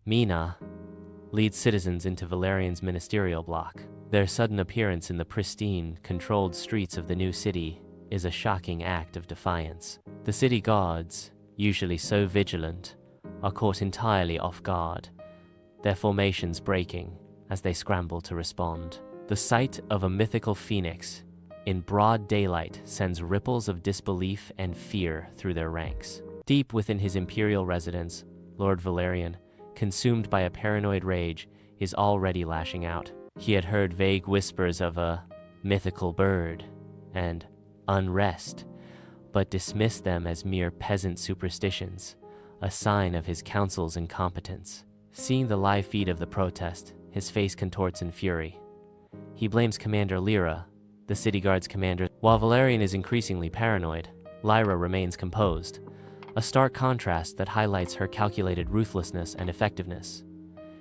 Mina leads citizens into Valerian's ministerial block. Their sudden appearance in the pristine, controlled streets of the new city is a shocking act of defiance. The city guards, usually so vigilant, are caught entirely off guard, their formations breaking as they scramble to respond. The sight of a mythical phoenix in broad daylight sends ripples of disbelief and fear through their ranks. Deep within his imperial residence, Lord Valerian, consumed by a paranoid rage, is already lashing out. He had heard vague whispers of a mythical bird and unrest, but dismissed them as mere peasant superstitions, a sign of his council's incompetence. Seeing the live feed of the protest, his face contorts in fury. He blames Commander Lyra, the city guard's commander. While Valerian is increasingly paranoid, Lyra remains composed, a stark contrast that highlights her calculated ruthlessness and effectiveness.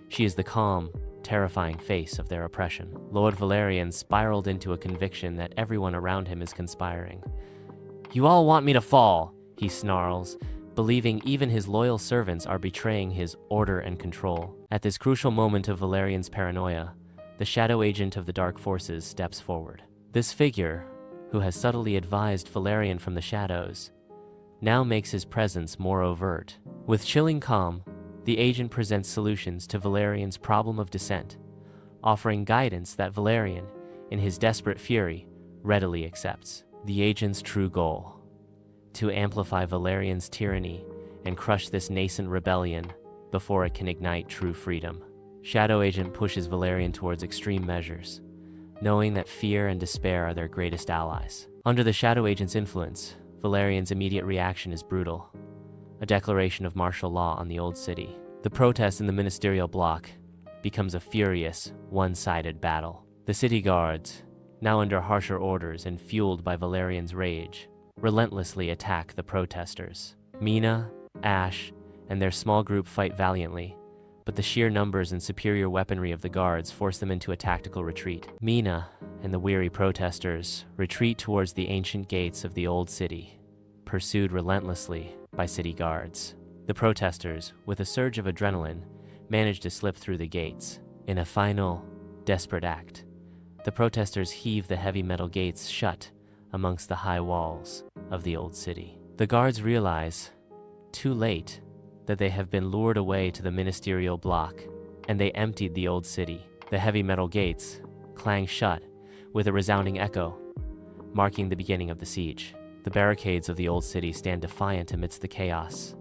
She is the calm, terrifying face of their oppression. Lord Valerian spiraled into a conviction that everyone around him is conspiring. "You all want me to fall," he snarls, believing even his loyal servants are betraying his order and control. At this crucial moment of Valerian's paranoia, the shadow agent of the dark forces steps forward. This figure, who has subtly advised Valerian from the shadows, now makes his presence more overt. With chilling calm, the agent presents solutions to Valerian's problem of dissent, offering guidance that Valerian, in his desperate fury, readily accepts. The agent's true goal: to amplify Valerian's tyranny and crush this nascent rebellion before it can ignite true freedom. Shadow Agent pushes Valerian towards extreme measures, knowing that fear and despair are their greatest allies. Under the Shadow Agent's influence, Valerian's immediate reaction is brutal, a declaration of martial law on the old city. The protest in the ministerial block becomes a furious, one-sided battle. The city guards, now under harsher orders and fueled by Valerian's rage, relentlessly attack the protesters. Mina, Ash, and their small group fight valiantly, but the sheer numbers and superior weaponry of the guards force them into a tactical retreat. Mina and the weary protesters retreat towards the ancient gates of the old city, pursued relentlessly by city guards. The protesters, with a surge of adrenaline, manage to slip through the gates. In a final, desperate act, the protesters heave the heavy metal gates shut amongst the high walls of the old city. The guards realize, too late, that they have been lured away to the ministerial block, and they emptied the old city. The heavy metal gates clang shut with a resounding echo, marking the beginning of the siege. The barricades of the old city stand defiant amidst the chaos,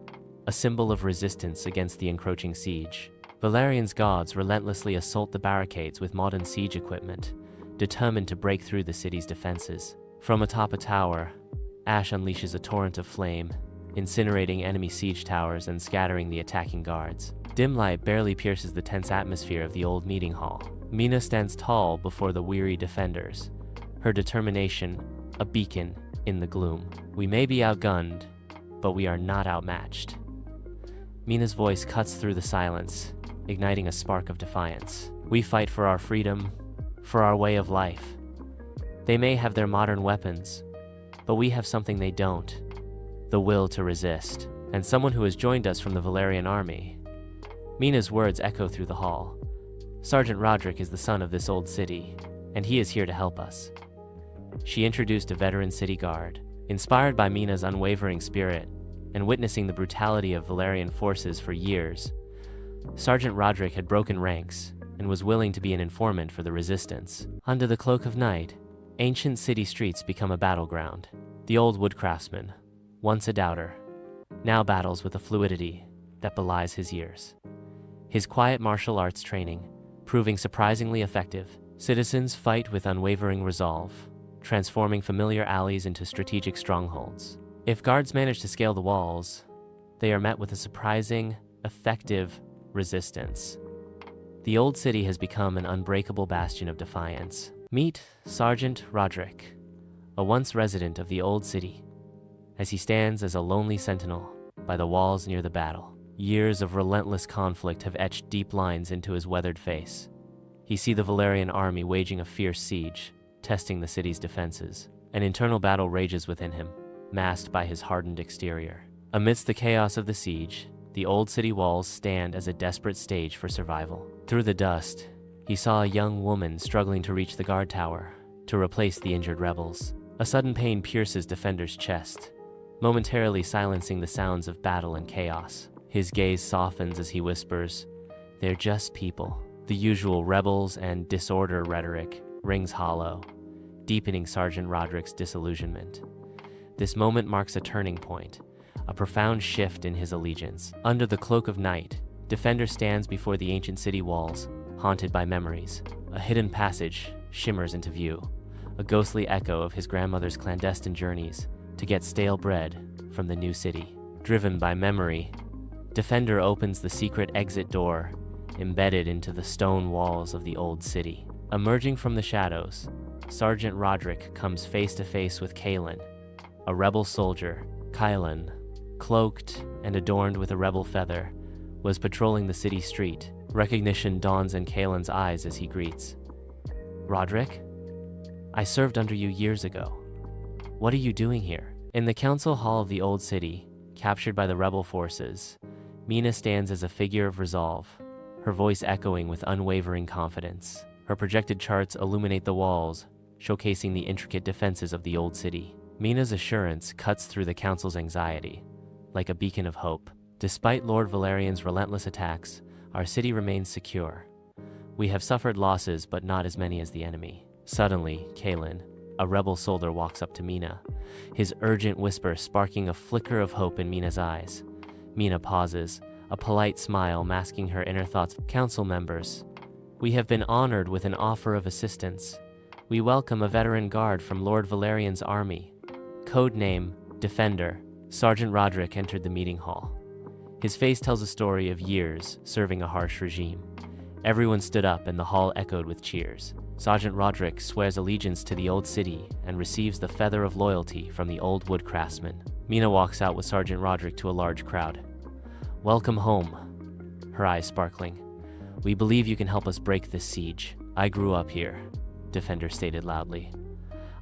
a symbol of resistance against the encroaching siege. Valerian's guards relentlessly assault the barricades with modern siege equipment, determined to break through the city's defenses. From atop a tower, Ash unleashes a torrent of flame, incinerating enemy siege towers and scattering the attacking guards. Dim light barely pierces the tense atmosphere of the old meeting hall. Mina stands tall before the weary defenders, her determination a beacon in the gloom. "We may be outgunned, but we are not outmatched." Mina's voice cuts through the silence, igniting a spark of defiance. "We fight for our freedom, for our way of life. They may have their modern weapons, but we have something they don't: the will to resist." And someone who has joined us from the Valerian army. Mina's words echo through the hall. "Sergeant Rodric is the son of this old city, and he is here to help us." She introduced a veteran city guard. Inspired by Mina's unwavering spirit and witnessing the brutality of Valerian forces for years, Sergeant Rodric had broken ranks and was willing to be an informant for the resistance. Under the cloak of night, ancient city streets become a battleground. The old Woodcraftsman, once a doubter, now battles with a fluidity that belies his years. His quiet martial arts training proving surprisingly effective. Citizens fight with unwavering resolve, transforming familiar alleys into strategic strongholds. If guards manage to scale the walls, they are met with a surprising, effective resistance. The old city has become an unbreakable bastion of defiance. Meet Sergeant Rodric, a once resident of the old city, as he stands as a lonely sentinel by the walls near the battle. Years of relentless conflict have etched deep lines into his weathered face. He sees the Valerian army waging a fierce siege, testing the city's defenses. An internal battle rages within him, masked by his hardened exterior. Amidst the chaos of the siege, the old city walls stand as a desperate stage for survival. Through the dust, he saw a young woman struggling to reach the guard tower to replace the injured rebels. A sudden pain pierces Defender's chest, momentarily silencing the sounds of battle and chaos. His gaze softens as he whispers, "They're just people." The usual rebels and disorder rhetoric rings hollow, deepening Sergeant Rodric's disillusionment. This moment marks a turning point, a profound shift in his allegiance. Under the cloak of night, Defender stands before the ancient city walls, haunted by memories. A hidden passage shimmers into view, a ghostly echo of his grandmother's clandestine journeys to get stale bread from the new city. Driven by memory, Defender opens the secret exit door embedded into the stone walls of the old city. Emerging from the shadows, Sergeant Rodric comes face to face with Kalen, a rebel soldier. Kylan, cloaked and adorned with a rebel feather, was patrolling the city street. Recognition dawns in Kalen's eyes as he greets. "Rodric? I served under you years ago. What are you doing here?" In the council hall of the old city, captured by the rebel forces, Mina stands as a figure of resolve, her voice echoing with unwavering confidence. Her projected charts illuminate the walls, showcasing the intricate defenses of the old city. Mina's assurance cuts through the council's anxiety, like a beacon of hope. Despite Lord Valerian's relentless attacks, our city remains secure. We have suffered losses, but not as many as the enemy. Suddenly, Kalen, a rebel soldier, walks up to Mina, his urgent whisper sparking a flicker of hope in Mina's eyes. Mina pauses, a polite smile masking her inner thoughts. "Council members, we have been honored with an offer of assistance. We welcome a veteran guard from Lord Valerian's army. Codename Defender." Sergeant Rodric entered the meeting hall. His face tells a story of years serving a harsh regime. Everyone stood up and the hall echoed with cheers. Sergeant Rodric swears allegiance to the old city and receives the feather of loyalty from the old Woodcraftsman. Mina walks out with Sergeant Rodric to a large crowd. "Welcome home," her eyes sparkling. "We believe you can help us break this siege. I grew up here," Defender stated loudly.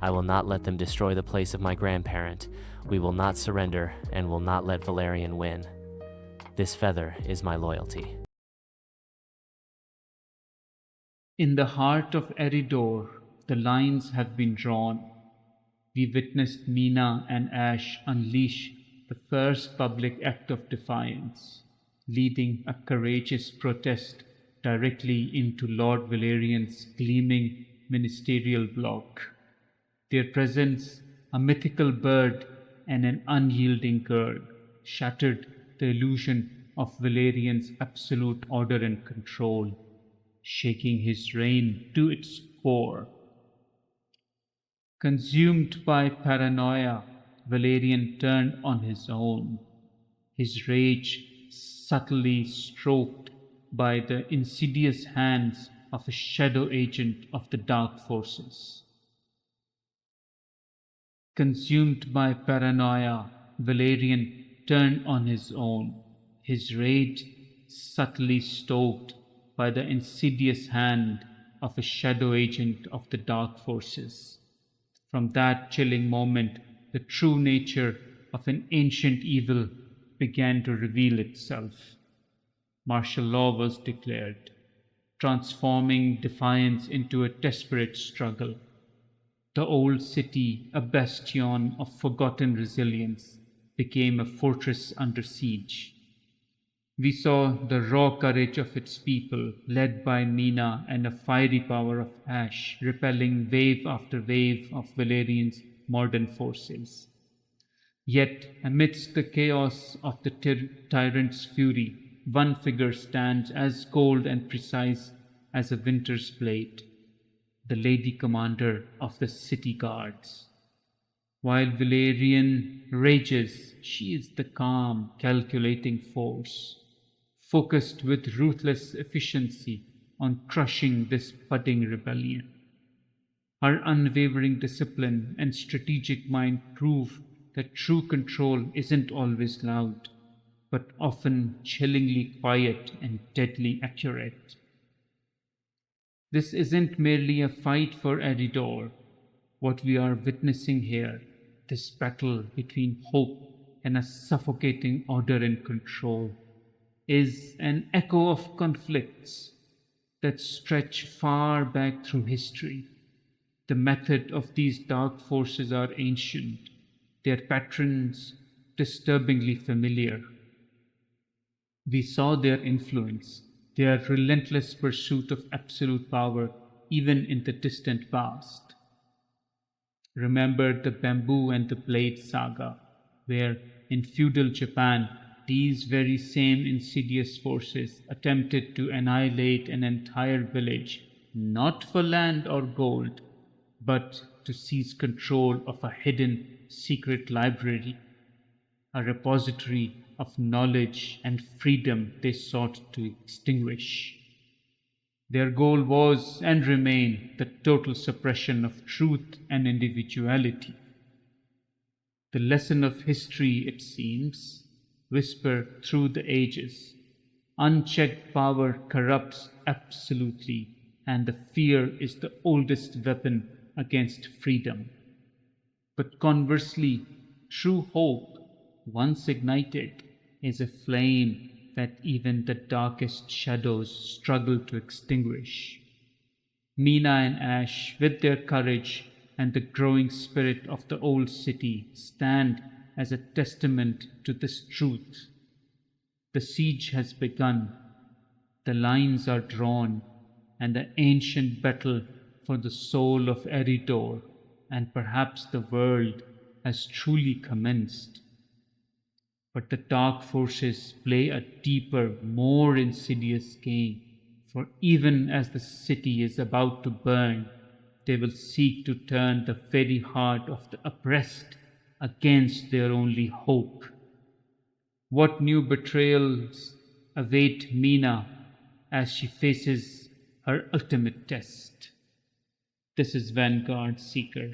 "I will not let them destroy the place of my grandparent. We will not surrender and will not let Valerian win. This feather is my loyalty." In the heart of Aeridor, the lines have been drawn. We witnessed Mina and Ash unleash the first public act of defiance, leading a courageous protest directly into Lord Valerian's gleaming ministerial block. Their presence, a mythical bird and an unyielding girl, shattered the illusion of Valerian's absolute order and control, shaking his reign to its core. Consumed by paranoia, Valerian turned on his own, his rage subtly stroked by the insidious hands of a shadow agent of the dark forces. Consumed by paranoia, Valerian turned on his own, his rage subtly stoked by the insidious hand of a shadow agent of the dark forces. From that chilling moment, the true nature of an ancient evil began to reveal itself. Martial law was declared, transforming defiance into a desperate struggle. The old city, a bastion of forgotten resilience, became a fortress under siege. We saw the raw courage of its people, led by Mina, and a fiery power of Ash, repelling wave after wave of Valerian's modern forces. Yet, amidst the chaos of the tyrant's fury, one figure stands as cold and precise as a winter's blade, the lady commander of the city guards. While Valerian rages, she is the calm, calculating force, focused with ruthless efficiency on crushing this budding rebellion. Her unwavering discipline and strategic mind prove that true control isn't always loud, but often chillingly quiet and deadly accurate. This isn't merely a fight for Aeridor. What we are witnessing here, this battle between hope and a suffocating order and control, is an echo of conflicts that stretch far back through history. The method of these dark forces are ancient, their patterns disturbingly familiar. We saw their influence, their relentless pursuit of absolute power, even in the distant past. Remember the bamboo and the blade saga, where in feudal Japan these very same insidious forces attempted to annihilate an entire village, not for land or gold, but to seize control of a hidden secret library, a repository of knowledge and freedom they sought to extinguish. Their goal was and remained the total suppression of truth and individuality. The lesson of history, it seems, whisper through the ages. Unchecked power corrupts absolutely, and the fear is the oldest weapon against freedom. But conversely, true hope, once ignited, is a flame that even the darkest shadows struggle to extinguish. Mina and Ash, with their courage and the growing spirit of the old city, stand as a testament to this truth. The siege has begun, the lines are drawn, and the ancient battle for the soul of Aeridor and perhaps the world has truly commenced. But the dark forces play a deeper, more insidious game, for even as the city is about to burn, they will seek to turn the very heart of the oppressed against their only hope. What new betrayals await Mina as she faces her ultimate test? This is Vanguard Seeker.